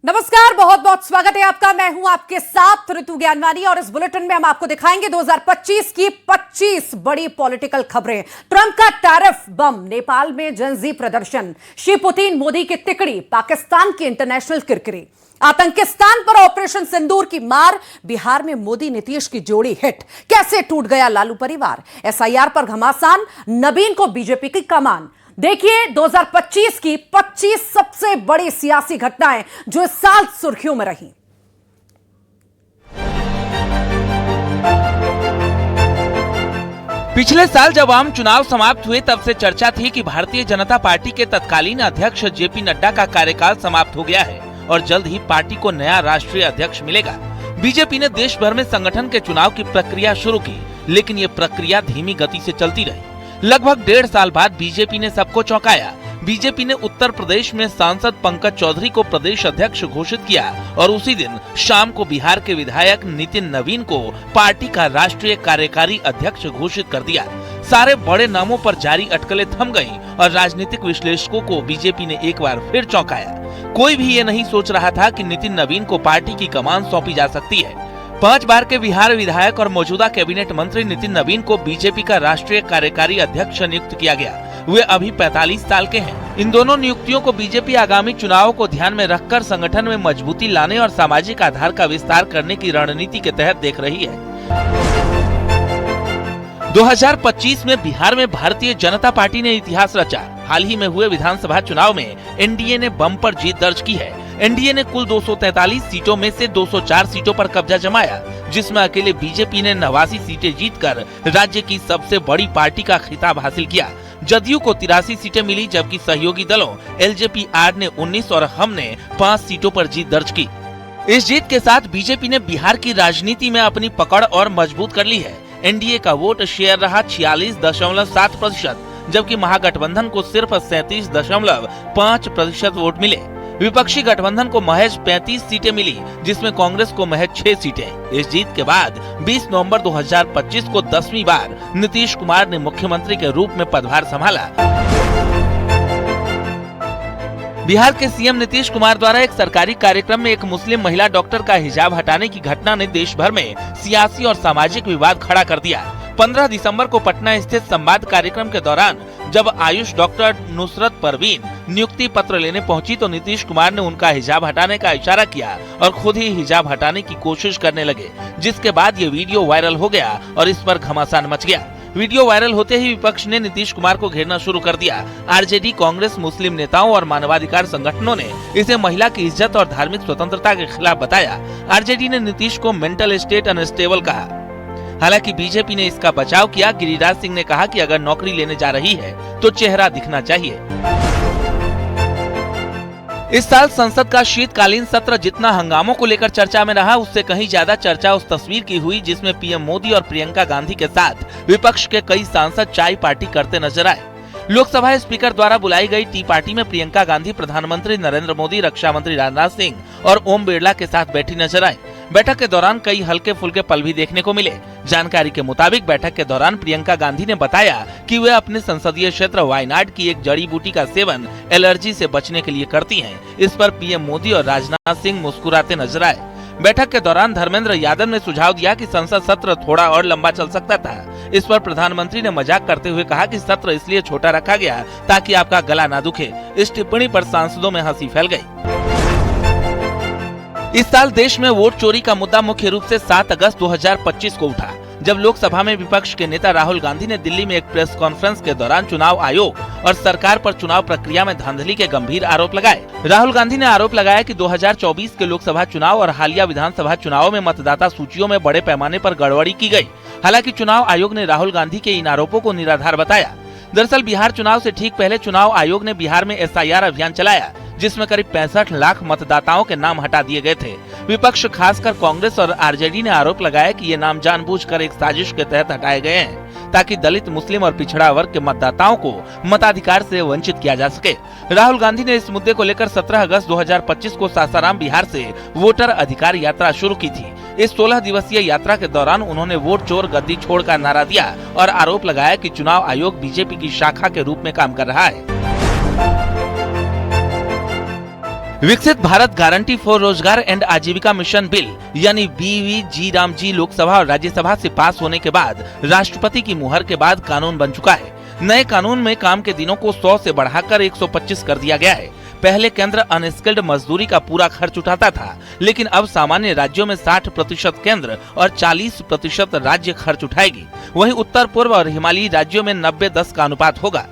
नमस्कार, बहुत बहुत स्वागत है आपका। मैं हूं आपके साथ ऋतु ज्ञानवानी और इस बुलेटिन में हम आपको दिखाएंगे 2025 की 25 बड़ी पॉलिटिकल खबरें। ट्रंप का टैरिफ बम, नेपाल में जनजी प्रदर्शन, शी पुतिन मोदी की तिकड़ी, पाकिस्तान की इंटरनेशनल किरकिरी, आतंकिस्तान पर ऑपरेशन सिंदूर की मार, बिहार में मोदी नीतीश की जोड़ी हिट, कैसे टूट गया लालू परिवार, एसआईआर पर घमासान, नवीन को बीजेपी की कमान। देखिए 2025 की 25 सबसे बड़ी सियासी घटनाएं जो इस साल सुर्खियों में रही। पिछले साल जब आम चुनाव समाप्त हुए तब से चर्चा थी कि भारतीय जनता पार्टी के तत्कालीन अध्यक्ष जेपी नड्डा का कार्यकाल समाप्त हो गया है और जल्द ही पार्टी को नया राष्ट्रीय अध्यक्ष मिलेगा। बीजेपी ने देश भर में संगठन के चुनाव की प्रक्रिया शुरू की, लेकिन ये प्रक्रिया धीमी गति से चलती रही। लगभग 1.5 साल बाद बीजेपी ने सबको चौंकाया। बीजेपी ने उत्तर प्रदेश में सांसद पंकज चौधरी को प्रदेश अध्यक्ष घोषित किया और उसी दिन शाम को बिहार के विधायक नितिन नवीन को पार्टी का राष्ट्रीय कार्यकारी अध्यक्ष घोषित कर दिया। सारे बड़े नामों पर जारी अटकलें थम गईं और राजनीतिक विश्लेषकों को बीजेपी ने एक बार फिर चौंकाया। कोई भी ये नहीं सोच रहा था कि नितिन नवीन को पार्टी की कमान सौंपी जा सकती है। 5 बार के बिहार विधायक और मौजूदा कैबिनेट मंत्री नितिन नवीन को बीजेपी का राष्ट्रीय कार्यकारी अध्यक्ष नियुक्त किया गया। वे अभी 45 साल के हैं। इन दोनों नियुक्तियों को बीजेपी आगामी चुनाव को ध्यान में रखकर संगठन में मजबूती लाने और सामाजिक आधार का विस्तार करने की रणनीति के तहत देख रही है। 2025 में बिहार में भारतीय जनता पार्टी ने इतिहास रचा। हाल ही में हुए विधानसभा चुनाव में एनडीए ने बम्पर जीत दर्ज की है। एनडीए ने कुल 243 सीटों में से 204 सीटों पर कब्जा जमाया, जिसमें अकेले बीजेपी ने 89 सीटें जीतकर राज्य की सबसे बड़ी पार्टी का खिताब हासिल किया। जदयू को 83 सीटें मिली, जबकि सहयोगी दलों एलजेपी-आर ने 19 और हम ने 5 सीटों पर जीत दर्ज की। इस जीत के साथ बीजेपी ने बिहार की राजनीति में अपनी पकड़ और मजबूत कर ली है। एनडीए का वोट शेयर रहा 46.7%, जबकि महागठबंधन को सिर्फ 37.5% वोट मिले। विपक्षी गठबंधन को महज 35 सीटें मिली, जिसमें कांग्रेस को महज 6 सीटें। इस जीत के बाद 20 नवंबर 2025 को 10वीं बार नीतीश कुमार ने मुख्यमंत्री के रूप में पदभार संभाला। बिहार के सीएम नीतीश कुमार द्वारा एक सरकारी कार्यक्रम में एक मुस्लिम महिला डॉक्टर का हिजाब हटाने की घटना ने देश भर में सियासी और सामाजिक विवाद खड़ा कर दिया। 15 दिसंबर को पटना स्थित संवाद कार्यक्रम के दौरान जब आयुष डॉक्टर नुसरत परवीन नियुक्ति पत्र लेने पहुंची तो नीतीश कुमार ने उनका हिजाब हटाने का इशारा किया और खुद ही हिजाब हटाने की कोशिश करने लगे, जिसके बाद ये वीडियो वायरल हो गया और इस पर घमासान मच गया। वीडियो वायरल होते ही विपक्ष ने नीतीश कुमार को घेरना शुरू कर दिया। आरजेडी, कांग्रेस, मुस्लिम नेताओं और मानवाधिकार संगठनों ने इसे महिला की इज्जत और धार्मिक स्वतंत्रता के खिलाफ बताया। आरजेडी ने नीतीश को मेंटल स्टेट अनस्टेबल कहा। हालांकि बीजेपी ने इसका बचाव किया। गिरिराज सिंह ने कहा कि अगर नौकरी लेने जा रही है तो चेहरा दिखना चाहिए। इस साल संसद का शीतकालीन सत्र जितना हंगामों को लेकर चर्चा में रहा, उससे कहीं ज्यादा चर्चा उस तस्वीर की हुई जिसमें पीएम मोदी और प्रियंका गांधी के साथ विपक्ष के कई सांसद चाय पार्टी करते नजर आए। लोकसभा स्पीकर द्वारा बुलाई गई टी पार्टी में प्रियंका गांधी प्रधानमंत्री नरेंद्र मोदी, रक्षा मंत्री राजनाथ सिंह और ओम बिरला के साथ बैठी नजर आई। बैठक के दौरान कई हल्के फुल्के पल भी देखने को मिले। जानकारी के मुताबिक बैठक के दौरान प्रियंका गांधी ने बताया कि वे अपने संसदीय क्षेत्र वायनाड की एक जड़ी बूटी का सेवन एलर्जी से बचने के लिए करती हैं। इस पर पीएम मोदी और राजनाथ सिंह मुस्कुराते नजर आए। बैठक के दौरान धर्मेंद्र यादव ने सुझाव दिया कि संसद सत्र थोड़ा और लंबा चल सकता था। इस पर प्रधानमंत्री ने मजाक करते हुए कहा कि सत्र इसलिए छोटा रखा गया ताकि आपका गला ना दुखे। इस टिप्पणी पर सांसदों में हंसी फैल गई। इस साल देश में वोट चोरी का मुद्दा मुख्य रूप से 7 अगस्त 2025 को उठा, जब लोकसभा में विपक्ष के नेता राहुल गांधी ने दिल्ली में एक प्रेस कॉन्फ्रेंस के दौरान चुनाव आयोग और सरकार पर चुनाव प्रक्रिया में धांधली के गंभीर आरोप लगाए। राहुल गांधी ने आरोप लगाया कि 2024 के लोकसभा चुनाव और हालिया विधानसभा चुनावों में मतदाता सूचियों में बड़े पैमाने पर गड़बड़ी की गई। हालांकि चुनाव आयोग ने राहुल गांधी के इन आरोपों को निराधार बताया। दरअसल बिहार चुनाव से ठीक पहले चुनाव आयोग ने बिहार में एसआईआर अभियान चलाया, जिसमें करीब 65 लाख मतदाताओं के नाम हटा दिए गए थे। विपक्ष खासकर कांग्रेस और आरजेडी ने आरोप लगाया कि ये नाम जानबूझकर एक साजिश के तहत हटाए गए हैं ताकि दलित, मुस्लिम और पिछड़ा वर्ग के मतदाताओं को मताधिकार से वंचित किया जा सके। राहुल गांधी ने इस मुद्दे को लेकर 17 अगस्त 2025 को सासाराम, बिहार से वोटर अधिकार यात्रा शुरू की थी। इस 16 दिवसीय यात्रा के दौरान उन्होंने वोट चोर गद्दी छोड़ का नारा दिया और आरोप लगाया कि चुनाव आयोग बीजेपी की शाखा के रूप में काम कर रहा है। विकसित भारत गारंटी फॉर रोजगार एंड आजीविका मिशन बिल यानी BVG रामजी लोकसभा और राज्यसभा से पास होने के बाद राष्ट्रपति की मुहर के बाद कानून बन चुका है। नए कानून में काम के दिनों को 100 से बढ़ाकर 125 कर दिया गया है। पहले केंद्र अनस्किल्ड मजदूरी का पूरा खर्च उठाता था, लेकिन अब सामान्य राज्यों में 60% केंद्र और 40% राज्य खर्च उठाएगी। वहीं उत्तर पूर्व और हिमालयी राज्यों में 90-10 का अनुपात होगा।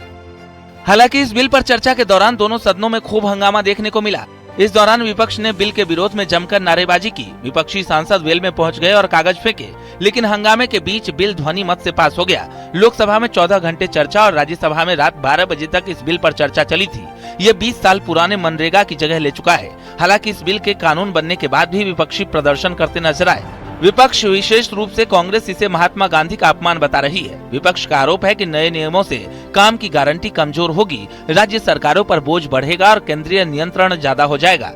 हालांकि इस बिल पर चर्चा के दौरान दोनों सदनों में खूब हंगामा देखने को मिला। इस दौरान विपक्ष ने बिल के विरोध में जमकर नारेबाजी की। विपक्षी सांसद वेल में पहुंच गए और कागज फेंके, लेकिन हंगामे के बीच बिल ध्वनि मत से पास हो गया। लोकसभा में 14 घंटे चर्चा और राज्यसभा में रात 12 बजे तक इस बिल पर चर्चा चली थी। ये 20 साल पुराने मनरेगा की जगह ले चुका है। हालांकि इस बिल के कानून बनने के बाद भी विपक्षी प्रदर्शन करते नजर आए। विपक्ष विशेष रूप से कांग्रेस इसे महात्मा गांधी का अपमान बता रही है। विपक्ष का आरोप है कि नए नियमों से काम की गारंटी कमजोर होगी, राज्य सरकारों पर बोझ बढ़ेगा और केंद्रीय नियंत्रण ज्यादा हो जाएगा।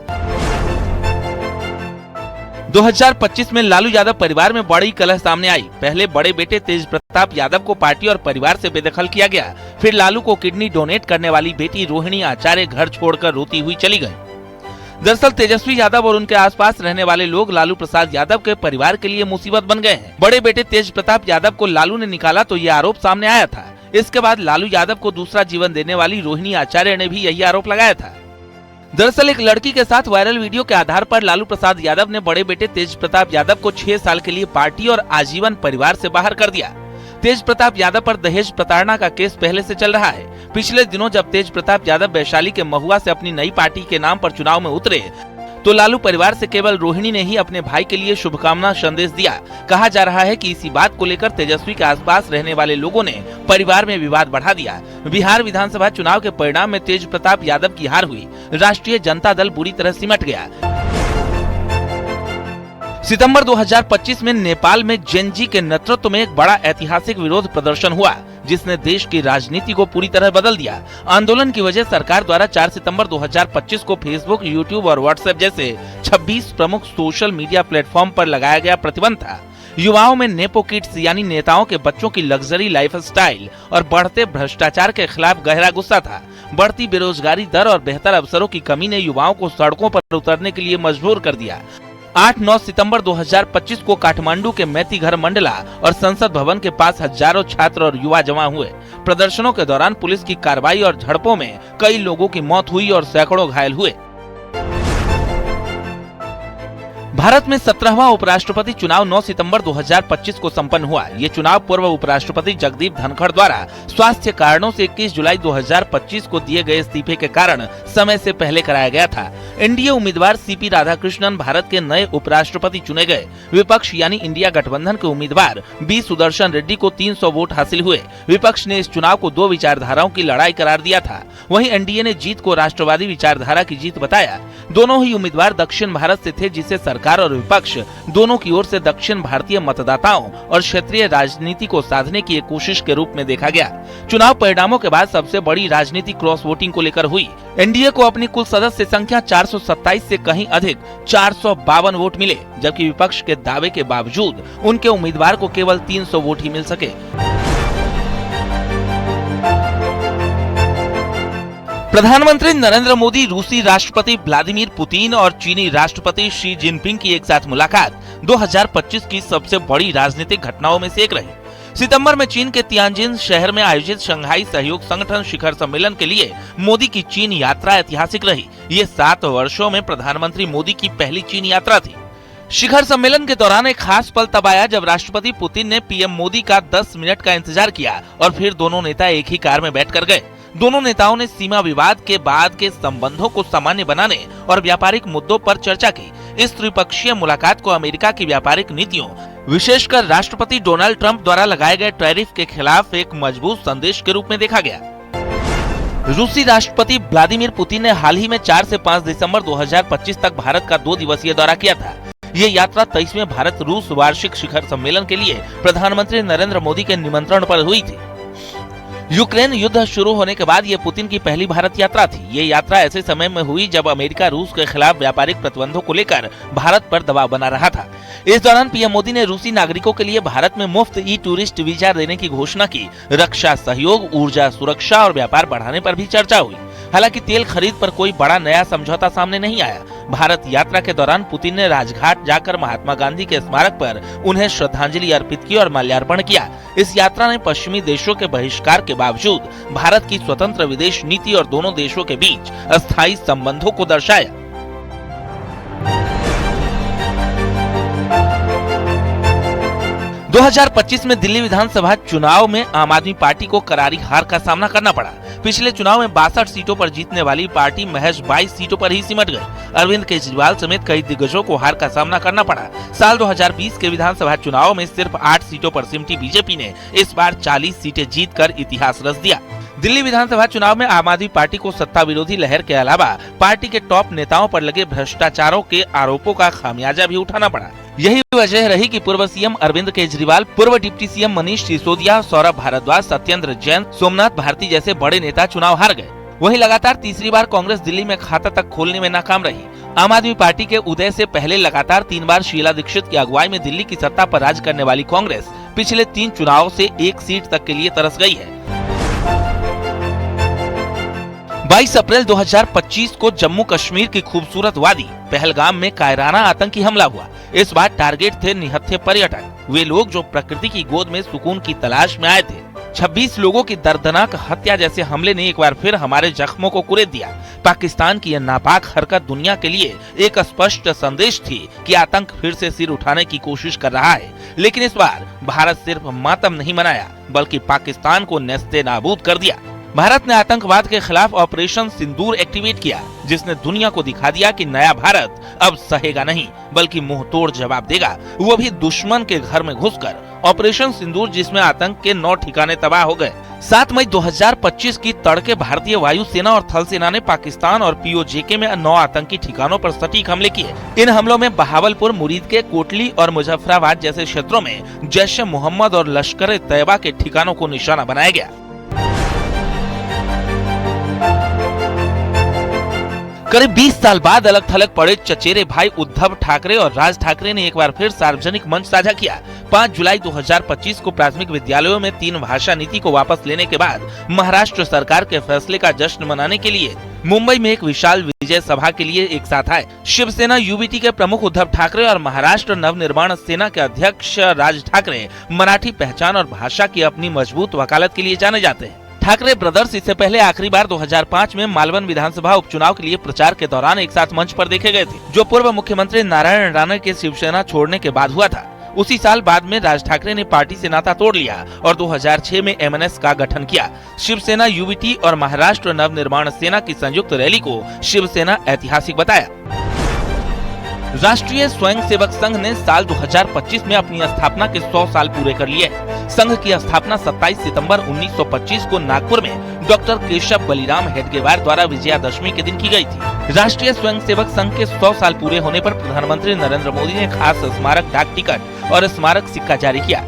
2025 में लालू यादव परिवार में बड़ी कलह सामने आई। पहले बड़े बेटे तेज प्रताप यादव को पार्टी और परिवार से बेदखल किया गया। फिर लालू को किडनी डोनेट करने वाली बेटी रोहिणी आचार्य घर छोड़कर रोती हुई चली गई। दरअसल तेजस्वी यादव और उनके आसपास रहने वाले लोग लालू प्रसाद यादव के परिवार के लिए मुसीबत बन गए हैं। बड़े बेटे तेज प्रताप यादव को लालू ने निकाला तो ये आरोप सामने आया था। इसके बाद लालू यादव को दूसरा जीवन देने वाली रोहिणी आचार्य ने भी यही आरोप लगाया था। दरअसल एक लड़की के साथ वायरल वीडियो के आधार पर लालू प्रसाद यादव ने बड़े बेटे तेज प्रताप यादव को 6 साल के लिए पार्टी और आजीवन परिवार से बाहर कर दिया। तेज प्रताप यादव पर दहेज प्रताड़ना का केस पहले से चल रहा है। पिछले दिनों जब तेज प्रताप यादव वैशाली के महुआ से अपनी नई पार्टी के नाम पर चुनाव में उतरे, तो लालू परिवार से केवल रोहिणी ने ही अपने भाई के लिए शुभकामना संदेश दिया। कहा जा रहा है कि इसी बात को लेकर तेजस्वी के आसपास रहने वाले लोगों ने परिवार में विवाद बढ़ा दिया। बिहार विधानसभा चुनाव के परिणाम में तेज प्रताप यादव की हार हुई। राष्ट्रीय जनता दल बुरी तरह सिमट गया। सितंबर 2025 में नेपाल में जेनजी के नेतृत्व में एक बड़ा ऐतिहासिक विरोध प्रदर्शन हुआ, जिसने देश की राजनीति को पूरी तरह बदल दिया। आंदोलन की वजह सरकार द्वारा 4 सितंबर 2025 को फेसबुक, यूट्यूब और व्हाट्सएप जैसे 26 प्रमुख सोशल मीडिया प्लेटफॉर्म पर लगाया गया प्रतिबंध था। युवाओं में नेपो किड्स यानी नेताओं के बच्चों की लग्जरी लाइफस्टाइल और बढ़ते भ्रष्टाचार के खिलाफ गहरा गुस्सा था। बढ़ती बेरोजगारी दर और बेहतर अवसरों की कमी ने युवाओं को सड़कों पर उतरने के लिए मजबूर कर दिया। 8-9 सितंबर 2025 को काठमांडू के मैती घर मंडला और संसद भवन के पास हजारों छात्र और युवा जमा हुए। प्रदर्शनों के दौरान पुलिस की कार्रवाई और झड़पों में कई लोगों की मौत हुई और सैकड़ों घायल हुए। भारत में 17वां उपराष्ट्रपति चुनाव 9 सितंबर 2025 को संपन्न हुआ। ये चुनाव पूर्व उपराष्ट्रपति जगदीप धनखड़ द्वारा स्वास्थ्य कारणों से 21 जुलाई 2025 को दिए गए इस्तीफे के कारण समय से पहले कराया गया था। एनडीए उम्मीदवार सीपी राधाकृष्णन भारत के नए उपराष्ट्रपति चुने गए। विपक्ष यानी इंडिया गठबंधन के उम्मीदवार बी सुदर्शन रेड्डी को 300 वोट हासिल हुए। विपक्ष ने इस चुनाव को 2 विचारधाराओं की लड़ाई करार दिया था। वहीं एनडीए ने जीत को राष्ट्रवादी विचारधारा की जीत बताया। दोनों ही उम्मीदवार दक्षिण भारत से थे, जिसे सरकार और विपक्ष दोनों की ओर से दक्षिण भारतीय मतदाताओं और क्षेत्रीय राजनीति को साधने की एक कोशिश के रूप में देखा गया। चुनाव परिणामों के बाद सबसे बड़ी राजनीति क्रॉस वोटिंग को लेकर हुई। एनडीए को अपनी कुल सदस्य संख्या 427 से कहीं अधिक 452 वोट मिले, जबकि विपक्ष के दावे के बावजूद उनके उम्मीदवार को केवल 300 वोट ही मिल सके। प्रधानमंत्री नरेंद्र मोदी, रूसी राष्ट्रपति व्लादिमीर पुतिन और चीनी राष्ट्रपति शी जिनपिंग की एक साथ मुलाकात 2025 की सबसे बड़ी राजनीतिक घटनाओं में से एक रही। सितंबर में चीन के तियानजिन शहर में आयोजित शंघाई सहयोग संगठन शिखर सम्मेलन के लिए मोदी की चीन यात्रा ऐतिहासिक रही। ये 7 वर्षों में प्रधानमंत्री मोदी की पहली चीन यात्रा थी। शिखर सम्मेलन के दौरान एक खास पल तब आया जब राष्ट्रपति पुतिन ने पीएम मोदी का 10 मिनट का इंतजार किया और फिर दोनों नेता एक ही कार में बैठकर गए। दोनों नेताओं ने सीमा विवाद के बाद के संबंधों को सामान्य बनाने और व्यापारिक मुद्दों पर चर्चा की। इस त्रिपक्षीय मुलाकात को अमेरिका की व्यापारिक नीतियों, विशेषकर राष्ट्रपति डोनाल्ड ट्रंप द्वारा लगाए गए टैरिफ के खिलाफ एक मजबूत संदेश के रूप में देखा गया। रूसी राष्ट्रपति व्लादिमीर पुतिन ने हाल ही में 4 से 5 दिसंबर 2025 तक भारत का 2 दिवसीय दौरा किया था। ये यात्रा 23वें भारत रूस वार्षिक शिखर सम्मेलन के लिए प्रधानमंत्री नरेंद्र मोदी के निमंत्रण पर हुई थी। यूक्रेन युद्ध शुरू होने के बाद ये पुतिन की पहली भारत यात्रा थी। ये यात्रा ऐसे समय में हुई जब अमेरिका रूस के खिलाफ व्यापारिक प्रतिबंधों को लेकर भारत पर दबाव बना रहा था। इस दौरान पीएम मोदी ने रूसी नागरिकों के लिए भारत में मुफ्त ई-टूरिस्ट वीजा देने की घोषणा की। रक्षा सहयोग, ऊर्जा सुरक्षा और व्यापार बढ़ाने पर भी चर्चा हुई। हालांकि तेल खरीद पर कोई बड़ा नया समझौता सामने नहीं आया। भारत यात्रा के दौरान पुतिन ने राजघाट जाकर महात्मा गांधी के स्मारक पर उन्हें श्रद्धांजलि अर्पित की और माल्यार्पण किया। इस यात्रा ने पश्चिमी देशों के बहिष्कार के बावजूद भारत की स्वतंत्र विदेश नीति और दोनों देशों के बीच अस्थायी संबंधों को दर्शाया। दो 2025 में दिल्ली विधानसभा चुनाव में आम आदमी पार्टी को करारी हार का सामना करना पड़ा। पिछले चुनाव में 62 सीटों पर जीतने वाली पार्टी महज 22 सीटों पर ही सिमट गई। अरविंद केजरीवाल समेत कई दिग्गजों को हार का सामना करना पड़ा। साल 2020 के विधानसभा चुनाव में सिर्फ 8 सीटों पर सिमटी बीजेपी ने इस बार 40 सीटें जीतकर इतिहास रच दिया। दिल्ली विधानसभा चुनाव में आम आदमी पार्टी को सत्ता विरोधी लहर के अलावा पार्टी के टॉप नेताओं पर लगे भ्रष्टाचारों के आरोपों का खामियाजा भी उठाना पड़ा। यही वजह रही कि पूर्व सीएम अरविंद केजरीवाल, पूर्व डिप्टी सीएम मनीष सिसोदिया, सौरभ भारद्वाज, सत्येंद्र जैन, सोमनाथ भारती जैसे बड़े नेता चुनाव हार गए। वहीं लगातार तीसरी बार कांग्रेस दिल्ली में खाता तक खोलने में नाकाम रही। आम आदमी पार्टी के उदय से पहले लगातार 3 बार शीला दीक्षित की अगुवाई में दिल्ली की सत्ता पर राज करने वाली कांग्रेस पिछले 3 चुनाव से 1 सीट तक के लिए तरस गई है। 22 अप्रैल 2025 को जम्मू कश्मीर की खूबसूरत वादी पहलगाम में कायराना आतंकी हमला हुआ। इस बार टारगेट थे निहत्थे पर्यटक, वे लोग जो प्रकृति की गोद में सुकून की तलाश में आए थे। 26 लोगों की दर्दनाक हत्या जैसे हमले ने एक बार फिर हमारे जख्मों को कुरेद दिया। पाकिस्तान की यह नापाक हरकत दुनिया के लिए एक स्पष्ट संदेश थी कि आतंक फिर से सिर उठाने की कोशिश कर रहा है। लेकिन इस बार भारत सिर्फ मातम नहीं मनाया, बल्कि पाकिस्तान को नेस्ते नाबूद कर दिया। भारत ने आतंकवाद के खिलाफ ऑपरेशन सिंदूर एक्टिवेट किया, जिसने दुनिया को दिखा दिया कि नया भारत अब सहेगा नहीं, बल्कि मुंह तोड़ जवाब देगा, वो भी दुश्मन के घर में घुसकर। ऑपरेशन सिंदूर, जिसमें आतंक के 9 ठिकाने तबाह हो गए। 7 मई 2025 की तड़के भारतीय वायुसेना और थल सेना ने पाकिस्तान और पीओजेके में 9 आतंकी ठिकानों पर सटीक हमले किए। इन हमलों में बहावलपुर, मुरीद के कोटली और मुजफ्फराबाद जैसे क्षेत्रों में जैश ए मोहम्मद और लश्कर तैयबा के ठिकानों को निशाना बनाया गया। करीब 20 साल बाद अलग थलग पड़े चचेरे भाई उद्धव ठाकरे और राज ठाकरे ने एक बार फिर सार्वजनिक मंच साझा किया। 5 जुलाई 2025 को प्राथमिक विद्यालयों में 3 भाषा नीति को वापस लेने के बाद महाराष्ट्र सरकार के फैसले का जश्न मनाने के लिए मुंबई में एक विशाल विजय सभा के लिए एक साथ आए। शिवसेना यूबीटी के प्रमुख उद्धव ठाकरे और महाराष्ट्र नवनिर्माण सेना के अध्यक्ष राज ठाकरे मराठी पहचान और भाषा की अपनी मजबूत वकालत के लिए जाने जाते हैं। ठाकरे ब्रदर्स इससे पहले आखिरी बार 2005 में मालवन विधानसभा उपचुनाव के लिए प्रचार के दौरान एक साथ मंच पर देखे गए थे, जो पूर्व मुख्यमंत्री नारायण राणे के शिवसेना छोड़ने के बाद हुआ था। उसी साल बाद में राज ठाकरे ने पार्टी से नाता तोड़ लिया और 2006 में एमएनएस का गठन किया। शिवसेना यूबीटी और महाराष्ट्र नवनिर्माण सेना की संयुक्त रैली को शिवसेना ऐतिहासिक बताया। राष्ट्रीय स्वयंसेवक संघ ने साल 2025 में अपनी स्थापना के 100 साल पूरे कर लिए। संघ की स्थापना 27 सितंबर 1925 को नागपुर में डॉक्टर केशव बलिराम हेडगेवार द्वारा विजयादशमी के दिन की गई थी। राष्ट्रीय स्वयंसेवक संघ के 100 साल पूरे होने पर प्रधानमंत्री नरेंद्र मोदी ने खास स्मारक डाक टिकट और स्मारक सिक्का जारी किया।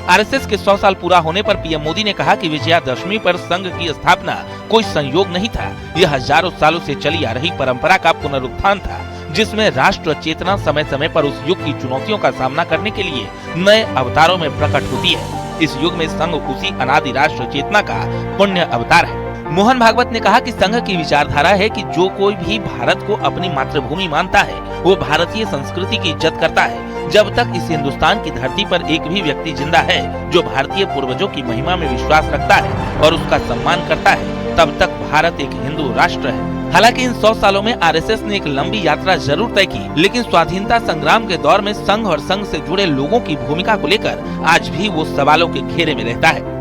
आरएसएस के 100 साल पूरा होने पर पीएम मोदी ने कहा कि विजयादशमी पर संघ की स्थापना कोई संयोग नहीं था, यह हजारों सालों से चली आ रही परंपरा का पुनरुत्थान था, जिसमें राष्ट्र चेतना समय समय पर उस युग की चुनौतियों का सामना करने के लिए नए अवतारों में प्रकट होती है। इस युग में संघ उसी अनादि राष्ट्र चेतना का पुण्य अवतार है। मोहन भागवत ने कहा कि संघ की विचारधारा है कि जो कोई भी भारत को अपनी मातृभूमि मानता है, वो भारतीय संस्कृति की इज्जत करता है। जब तक इस हिंदुस्तान की धरती पर एक भी व्यक्ति जिंदा है जो भारतीय पूर्वजों की महिमा में विश्वास रखता है और उसका सम्मान करता है, तब तक भारत एक हिंदू राष्ट्र है। हालांकि इन 100 सालों में आरएसएस ने एक लंबी यात्रा जरूर तय की, लेकिन स्वाधीनता संग्राम के दौर में संघ और संघ से जुड़े लोगों की भूमिका को लेकर आज भी वो सवालों के घेरे में रहता है।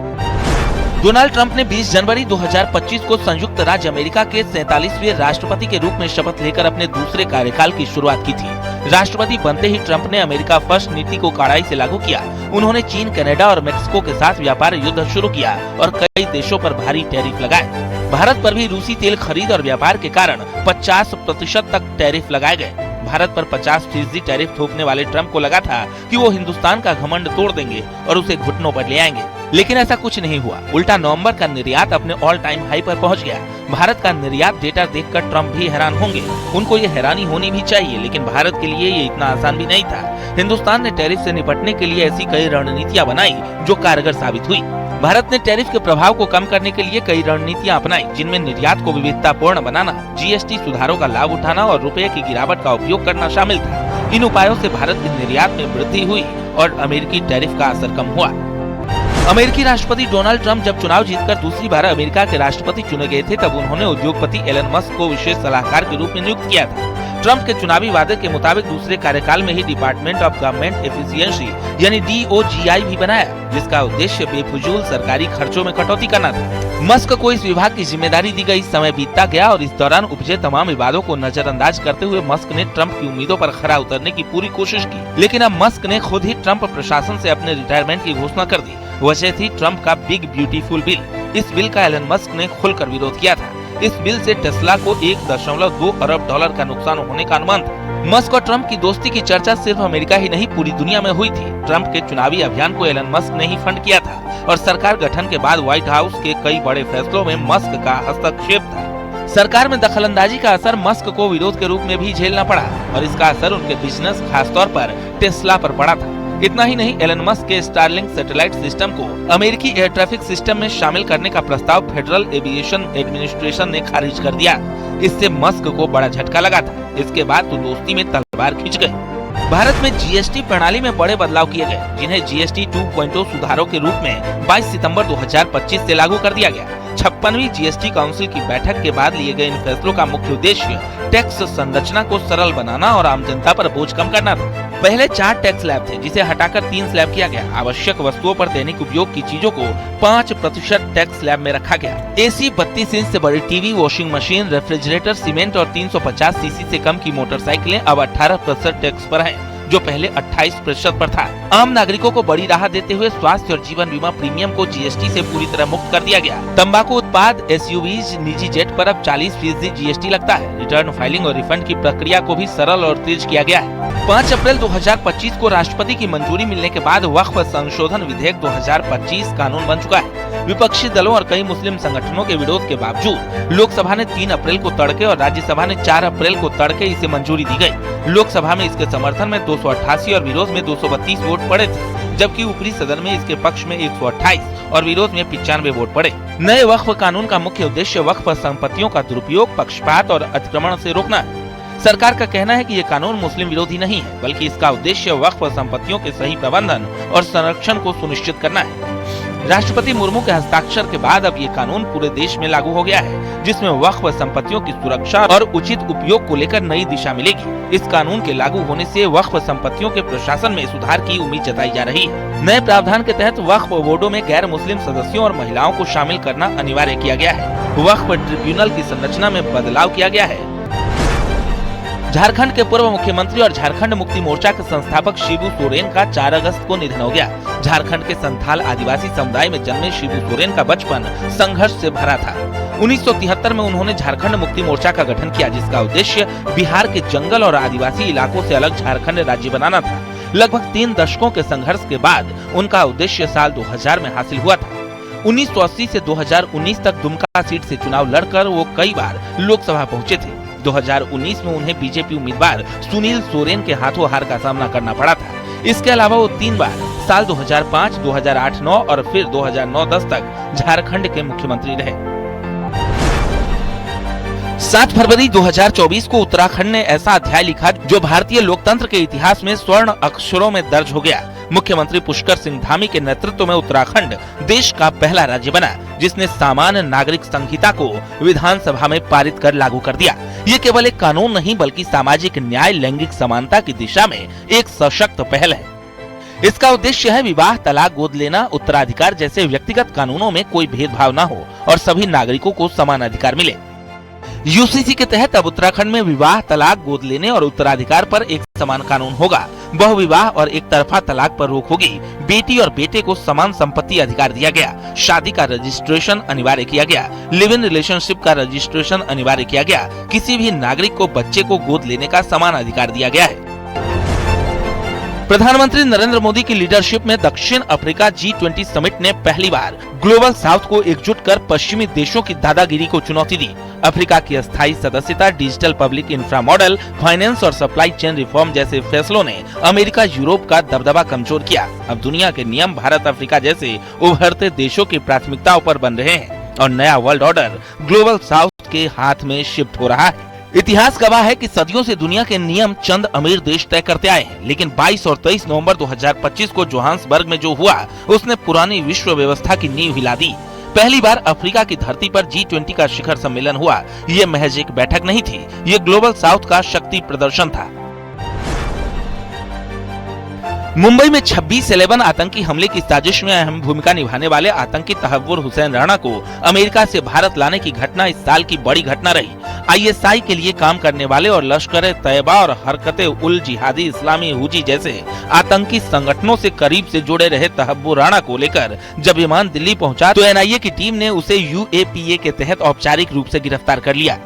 डोनाल्ड ट्रंप ने 20 जनवरी 2025 को संयुक्त राज्य अमेरिका के 47वें राष्ट्रपति के रूप में शपथ लेकर अपने दूसरे कार्यकाल की शुरुआत की थी। राष्ट्रपति बनते ही ट्रंप ने अमेरिका फर्स्ट नीति को कड़ाई से लागू किया। उन्होंने चीन, कनाडा और मेक्सिको के साथ व्यापार युद्ध शुरू किया और कई देशों पर भारी टैरिफ लगाए। भारत पर भी रूसी तेल खरीद और व्यापार के कारण 50% तक टैरिफ लगाए गए। भारत पर 50% टैरिफ थोपने वाले ट्रंप को लगा था कि वो हिंदुस्तान का घमंड तोड़ देंगे और उसे घुटनों पर ले आएंगे, लेकिन ऐसा कुछ नहीं हुआ। उल्टा नवंबर का निर्यात अपने ऑल टाइम हाई पर पहुंच गया। भारत का निर्यात डेटा देखकर ट्रंप भी हैरान होंगे। उनको ये हैरानी होनी भी चाहिए, लेकिन भारत के लिए ये इतना आसान भी नहीं था। हिंदुस्तान ने टैरिफ से निपटने के लिए ऐसी कई रणनीतियां बनाई जो कारगर साबित हुई। भारत ने टैरिफ के प्रभाव को कम करने के लिए कई रणनीतियां अपनाई, जिनमें निर्यात को विविधतापूर्ण बनाना, जीएसटी सुधारों का लाभ उठाना और रुपए की गिरावट का उपयोग करना शामिल था। इन उपायों से भारत के निर्यात में वृद्धि हुई और अमेरिकी टैरिफ का असर कम हुआ। अमेरिकी राष्ट्रपति डोनाल्ड ट्रंप जब चुनाव जीतकर दूसरी बार अमेरिका के राष्ट्रपति चुने गए थे, तब उन्होंने उद्योगपति एलन मस्क को विशेष सलाहकार के रूप में नियुक्त किया था। ट्रंप के चुनावी वादे के मुताबिक दूसरे कार्यकाल में ही डिपार्टमेंट ऑफ गवर्नमेंट एफिशिएंसी यानी DOGI भी बनाया, जिसका उद्देश्य बेफिजूल सरकारी खर्चों में कटौती करना था। मस्क को इस विभाग की जिम्मेदारी दी गई। समय बीतता गया और इस दौरान उपजे तमाम विवादों को नजरअंदाज करते हुए मस्क ने ट्रंप की उम्मीदों पर खरा उतरने की पूरी कोशिश की, लेकिन अब मस्क ने खुद ही ट्रंप प्रशासन से अपने रिटायरमेंट की घोषणा कर दी। वजह थी ट्रंप का बिग ब्यूटीफुल बिल। इस बिल का एलन मस्क ने खुलकर विरोध किया था। इस बिल से टेस्ला को $1.2 अरब का नुकसान होने का अनुमान था। मस्क और ट्रंप की दोस्ती की चर्चा सिर्फ अमेरिका ही नहीं पूरी दुनिया में हुई थी। ट्रंप के चुनावी अभियान को एलन मस्क ने ही फंड किया था और सरकार गठन के बाद व्हाइट हाउस के कई बड़े फैसलों में मस्क का हस्तक्षेप था। सरकार में दखलंदाजी का असर मस्क को विरोध के रूप में भी झेलना पड़ा और इसका असर उनके बिजनेस, खासतौर पर टेस्ला पर पड़ा था। इतना ही नहीं, एलन मस्क के स्टारलिंक सैटेलाइट सिस्टम को अमेरिकी एयर ट्रैफिक सिस्टम में शामिल करने का प्रस्ताव फेडरल एविएशन एडमिनिस्ट्रेशन ने खारिज कर दिया। इससे मस्क को बड़ा झटका लगा था। इसके बाद तो दोस्ती में तलवार खिंच गई। भारत में जीएसटी प्रणाली में बड़े बदलाव किए गए, जिन्हें जीएसटी 2.0 सुधारों के रूप में 22 सितंबर 2025 से लागू कर दिया गया। 56वीं जीएसटी काउंसिल की बैठक के बाद लिए गए इन फैसलों का मुख्य उद्देश्य टैक्स संरचना को सरल बनाना और आम जनता पर बोझ कम करना था। पहले 4 टैक्स स्लैब थे, जिसे हटाकर 3 स्लैब किया गया। आवश्यक वस्तुओं पर दैनिक उपयोग की चीजों को 5% टैक्स स्लैब में रखा गया। एसी, 32 इंच से बड़ी TV, washing machine, refrigerator, cement और 350 सीसी से कम की मोटरसाइकिलें अब 18% टैक्स पर हैं, जो पहले 28% पर था। आम नागरिकों को बड़ी राहत देते हुए स्वास्थ्य और जीवन बीमा प्रीमियम को जीएसटी से पूरी तरह मुक्त कर दिया गया। तंबाकू उत्पाद, SUVs, निजी जेट पर अब 40% जीएसटी लगता है। रिटर्न फाइलिंग और रिफंड की प्रक्रिया को भी सरल और तेज किया गया है। 5 अप्रैल 2025 को राष्ट्रपति की मंजूरी मिलने के बाद वक्फ संशोधन विधेयक 2025 कानून बन चुका है। विपक्षी दलों और कई मुस्लिम संगठनों के विरोध के बावजूद लोकसभा ने 3 अप्रैल को तड़के और राज्यसभा ने 4 अप्रैल को तड़के इसे मंजूरी दी गई। लोकसभा में इसके समर्थन में 288 और विरोध में 232 वोट पड़े थे, जबकि ऊपरी सदन में इसके पक्ष में 128 और विरोध में 95 वोट पड़े। नए वक्फ कानून का मुख्य उद्देश्य वक्फ संपत्तियों का दुरुपयोग, पक्षपात और अतिक्रमण से रोकना है। सरकार का कहना है कि ये कानून मुस्लिम विरोधी नहीं है, बल्कि इसका उद्देश्य वक्फ संपत्तियों के सही प्रबंधन और संरक्षण को सुनिश्चित करना है। राष्ट्रपति मुर्मू के हस्ताक्षर के बाद अब ये कानून पूरे देश में लागू हो गया है, जिसमें वक्फ संपत्तियों की सुरक्षा और उचित उपयोग को लेकर नई दिशा मिलेगी। इस कानून के लागू होने से वक्फ संपत्तियों के प्रशासन में सुधार की उम्मीद जताई जा रही है। नए प्रावधान के तहत वक्फ बोर्डों में गैर मुस्लिम सदस्यों और महिलाओं को शामिल करना अनिवार्य किया गया है। वक्फ ट्रिब्यूनल की संरचना में बदलाव किया गया है। झारखंड के पूर्व मुख्यमंत्री और झारखंड मुक्ति मोर्चा के संस्थापक शिबू सोरेन का 4 अगस्त को निधन हो गया। झारखंड के संथाल आदिवासी समुदाय में जन्मे शिबू सोरेन का बचपन संघर्ष से भरा था। 1973 में उन्होंने झारखंड मुक्ति मोर्चा का गठन किया, जिसका उद्देश्य बिहार के जंगल और आदिवासी इलाकों से अलग झारखंड राज्य बनाना था। लगभग 3 दशकों के संघर्ष के बाद उनका उद्देश्य साल 2000 में हासिल हुआ था। 1980 से 2019 तक दुमका सीट से चुनाव लड़कर वो कई बार लोकसभा पहुंचे थे। 2019 में उन्हें बीजेपी उम्मीदवार सुनील सोरेन के हाथों हार का सामना करना पड़ा था। इसके अलावा वो 3 बार साल 2005, 2008-9 और फिर 2009-10 तक झारखंड के मुख्यमंत्री रहे। 7 फरवरी 2024 को उत्तराखंड ने ऐसा अध्याय लिखा जो भारतीय लोकतंत्र के इतिहास में स्वर्ण अक्षरों में दर्ज हो गया। मुख्यमंत्री पुष्कर सिंह धामी के नेतृत्व में उत्तराखंड देश का पहला राज्य बना, जिसने सामान्य नागरिक संहिता को विधानसभा में पारित कर लागू कर दिया। ये केवल एक कानून नहीं, बल्कि सामाजिक न्याय, लैंगिक समानता की दिशा में एक सशक्त पहल है। इसका उद्देश्य है विवाह, तलाक, गोद लेना, उत्तराधिकार जैसे व्यक्तिगत कानूनों में कोई भेदभाव न हो और सभी नागरिकों को समान अधिकार मिले। यूसीसी के तहत अब उत्तराखंड में विवाह, तलाक, गोद लेने और उत्तराधिकार पर एक समान कानून होगा। बहुविवाह और एक तरफा तलाक पर रोक होगी। बेटी और बेटे को समान संपत्ति अधिकार दिया गया। शादी का रजिस्ट्रेशन अनिवार्य किया गया। लिव इन रिलेशनशिप का रजिस्ट्रेशन अनिवार्य किया गया। किसी भी नागरिक को बच्चे को गोद लेने का समान अधिकार दिया गया है। प्रधानमंत्री नरेंद्र मोदी की लीडरशिप में दक्षिण अफ्रीका G20 समिट ने पहली बार ग्लोबल साउथ को एकजुट कर पश्चिमी देशों की दादागिरी को चुनौती दी। अफ्रीका की अस्थायी सदस्यता, digital public infra model, finance और सप्लाई चेन रिफॉर्म जैसे फैसलों ने अमेरिका यूरोप का दबदबा कमजोर किया। अब दुनिया के नियम भारत अफ्रीका जैसे उभरते देशों की प्राथमिकताओं पर बन रहे हैं और नया वर्ल्ड ऑर्डर ग्लोबल साउथ के हाथ में शिफ्ट हो रहा है। इतिहास गवाह है कि सदियों से दुनिया के नियम चंद अमीर देश तय करते आए हैं, लेकिन 22 और 23 नवंबर 2025 को जोहान्सबर्ग में जो हुआ उसने पुरानी विश्व व्यवस्था की नींव हिला दी। पहली बार अफ्रीका की धरती पर G20 का शिखर सम्मेलन हुआ। ये महज एक बैठक नहीं थी, ये ग्लोबल साउथ का शक्ति प्रदर्शन था। मुंबई में 26/11 आतंकी हमले की साजिश में अहम भूमिका निभाने वाले आतंकी तहव्वुर हुसैन राणा को अमेरिका से भारत लाने की घटना इस साल की बड़ी घटना रही। ISI के लिए काम करने वाले और लश्कर-ए-तैयबा और हरकत-उल-जिहादी इस्लामी हुजी जैसे आतंकी संगठनों से करीब से जुड़े रहे तहव्वुर राणा को लेकर जब विमान दिल्ली पहुंचा तो NIA की टीम ने उसे UAPA के तहत औपचारिक रूप से गिरफ्तार कर लिया।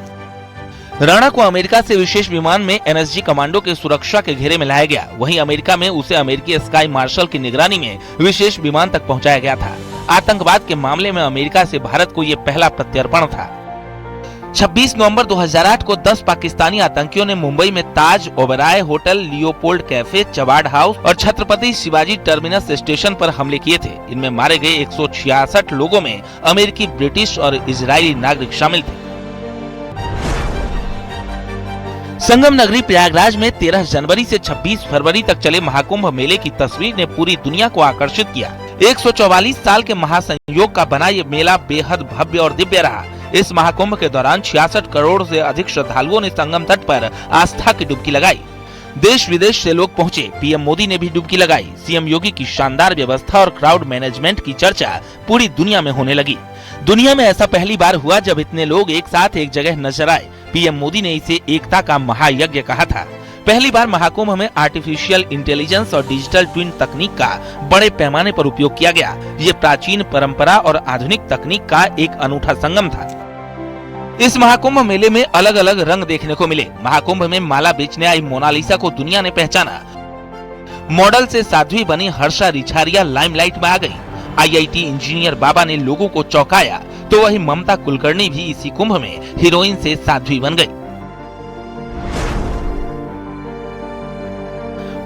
राणा को अमेरिका से विशेष विमान में NSG कमांडो के सुरक्षा के घेरे में लाया गया। वहीं अमेरिका में उसे अमेरिकी स्काई मार्शल की निगरानी में विशेष विमान तक पहुंचाया गया था। आतंकवाद के मामले में अमेरिका से भारत को ये पहला प्रत्यर्पण था। 26 नवंबर 2008 को 10 पाकिस्तानी आतंकियों ने मुंबई में Taj Oberoi hotel, Leopold cafe, Chabad house और छत्रपति शिवाजी टर्मिनस स्टेशन पर हमले किए थे। इनमें मारे गए 166 लोगों में अमेरिकी, ब्रिटिश और इजरायली नागरिक शामिल थे। संगम नगरी प्रयागराज में 13 जनवरी से 26 फरवरी तक चले महाकुंभ मेले की तस्वीर ने पूरी दुनिया को आकर्षित किया। 144 साल के महासंयोग का बना ये मेला बेहद भव्य और दिव्य रहा। इस महाकुंभ के दौरान 66 करोड़ से अधिक श्रद्धालुओं ने संगम तट पर आस्था की डुबकी लगाई। देश विदेश से लोग पहुंचे। PM मोदी ने भी डुबकी लगाई। CM योगी की शानदार व्यवस्था और क्राउड मैनेजमेंट की चर्चा पूरी दुनिया में होने लगी। दुनिया में ऐसा पहली बार हुआ जब इतने लोग एक साथ एक जगह नजर आए। PM मोदी ने इसे एकता का महायज्ञ कहा था। पहली बार महाकुंभ में आर्टिफिशियल इंटेलिजेंस और डिजिटल ट्विन तकनीक का बड़े पैमाने पर उपयोग किया गया। ये प्राचीन परंपरा और आधुनिक तकनीक का एक अनूठा संगम था। इस महाकुंभ मेले में अलग अलग रंग देखने को मिले। महाकुंभ में माला बेचने आई मोनालिसा को दुनिया ने पहचाना। मॉडल से साध्वी बनी हर्षा रिछारिया लाइमलाइट में आ गई। IIT इंजीनियर बाबा ने लोगों को चौंकाया तो वही ममता कुलकर्णी भी इसी कुंभ में हीरोइन से साध्वी बन गई।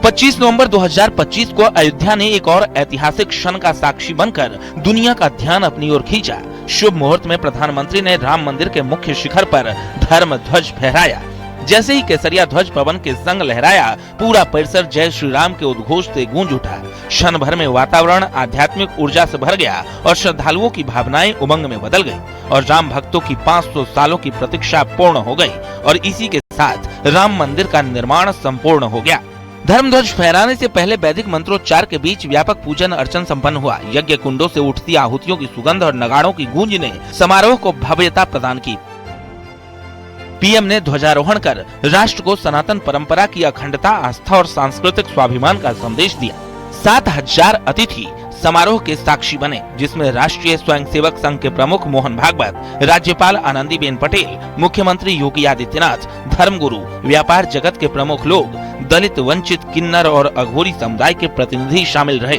25 नवंबर 2025 को अयोध्या ने एक और ऐतिहासिक क्षण का साक्षी बनकर दुनिया का ध्यान अपनी ओर खींचा। शुभ मुहूर्त में प्रधानमंत्री ने राम मंदिर के मुख्य शिखर पर धर्म ध्वज फहराया। जैसे ही केसरिया ध्वज पवन के संग लहराया, पूरा परिसर जय श्री राम के उद्घोष से गूंज उठा। क्षण भर में वातावरण आध्यात्मिक ऊर्जा से भर गया और श्रद्धालुओं की भावनाएं उमंग में बदल गई और राम भक्तों की 500 सालों की प्रतीक्षा पूर्ण हो गई और इसी के साथ राम मंदिर का निर्माण संपूर्ण हो गया। धर्म ध्वज फहराने से पहले वैदिक मंत्रोच्चार के बीच व्यापक पूजन अर्चन संपन्न हुआ। यज्ञ कुंडों से उठती आहुतियों की सुगंध और नगाड़ों की गूंज ने समारोह को भव्यता प्रदान की। PM ने ध्वजारोहण कर राष्ट्र को सनातन परंपरा की अखंडता, आस्था और सांस्कृतिक स्वाभिमान का संदेश दिया। 7000 अतिथि समारोह के साक्षी बने, जिसमें राष्ट्रीय स्वयंसेवक संघ के प्रमुख मोहन भागवत, राज्यपाल आनंदीबेन पटेल, मुख्यमंत्री योगी आदित्यनाथ, धर्मगुरु, व्यापार जगत के प्रमुख लोग, दलित, वंचित, किन्नर और अघोरी समुदाय के प्रतिनिधि शामिल रहे।